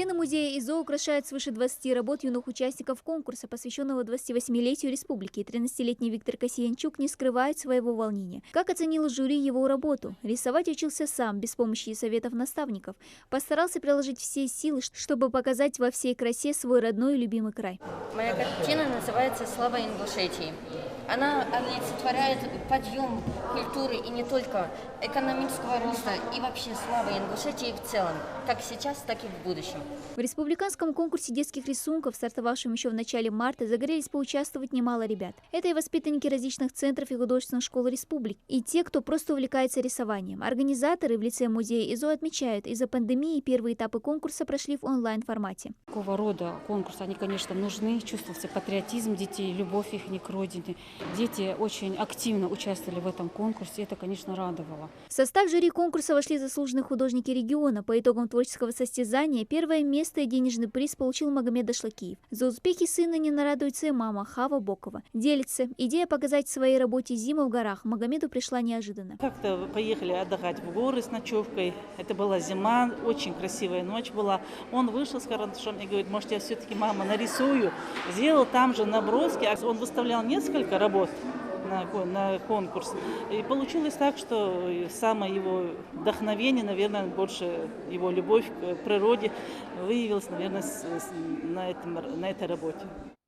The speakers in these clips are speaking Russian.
Стены музея ИЗО украшают свыше 20 работ юных участников конкурса, посвященного 28-летию республики. 13-летний Виктор Касьянчук не скрывает своего волнения. Как оценило жюри его работу? Рисовать учился сам, без помощи и советов наставников. Постарался приложить все силы, чтобы показать во всей красе свой родной и любимый край. Моя картина называется «Слава Ингушетии». Она олицетворяет подъем культуры и не только экономического роста, и вообще славы Ингушетии в целом, как сейчас, так и в будущем. В республиканском конкурсе детских рисунков, стартовавшем еще в начале марта, загорелись поучаствовать немало ребят. Это и воспитанники различных центров и художественных школ республики, и те, кто просто увлекается рисованием. Организаторы в лице музея ИЗО отмечают, из-за пандемии первые этапы конкурса прошли в онлайн-формате. Такого рода конкурсы, они, конечно, нужны, чувствовался патриотизм детей, любовь их к родине. Дети очень активно участвовали в этом конкурсе, это, конечно, радовало. В состав жюри конкурса вошли заслуженные художники региона. По итогам творческого состязания первое место и денежный приз получил Магомед Ашлакиев. За успехи сына не нарадуется и мама Хава Бокова. Делится. Идея показать в своей работе зиму в горах Магомеду пришла неожиданно. Как-то поехали отдыхать в горы с ночевкой. Это была зима, очень красивая ночь была. Он вышел с карандашом и говорит: может, я все-таки, мама, нарисую. Сделал там же наброски. Он выставлял несколько работ на конкурс. И получилось так, что самое его вдохновение, наверное, больше его любовь к природе выявилась, наверное, на этой работе.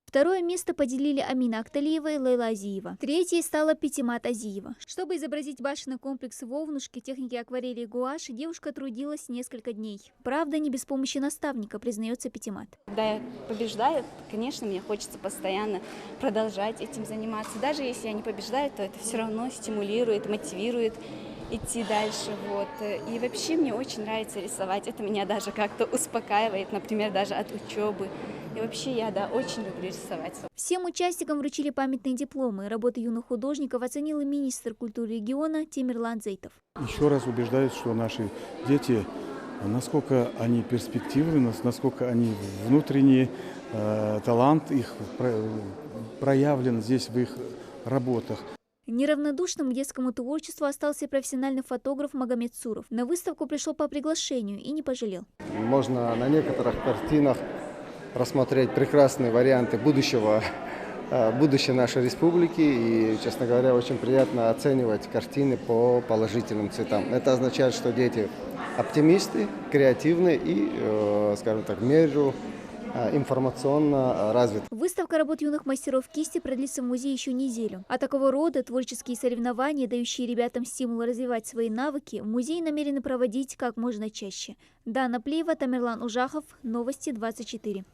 Второе место поделили Амина Акталиева и Лейла Азиева. Третьей стала Пятимат Азиева. Чтобы изобразить башенный комплекс Вовнушки техники акварели и гуаши, девушка трудилась несколько дней. Правда, не без помощи наставника, признается Пятимат. Когда я побеждаю, конечно, мне хочется постоянно продолжать этим заниматься. Даже если я не побеждаю, то это все равно стимулирует, мотивирует идти дальше. И вообще мне очень нравится рисовать. Это меня даже как-то успокаивает, например, даже от учебы. И вообще я, очень люблю рисовать. Всем участникам вручили памятные дипломы. Работы юных художников оценил и министр культуры региона Темирлан Зейтов. Еще раз убеждаюсь, что наши дети, насколько они перспективны, насколько они внутренний талант их проявлен здесь в их работах. Неравнодушным к детскому творчеству остался и профессиональный фотограф Магомед Суров. На выставку пришел по приглашению и не пожалел. Можно на некоторых картинах рассмотреть прекрасные варианты будущей нашей республики. И, честно говоря, очень приятно оценивать картины по положительным цветам. Это означает, что дети оптимисты, креативны и, скажем так, в меру информационно развит. Выставка работ юных мастеров кисти продлится в музее еще неделю. А такого рода творческие соревнования, дающие ребятам стимул развивать свои навыки, в музее намерены проводить как можно чаще. Дана Плеева, Тамерлан Ужахов, Новости 24.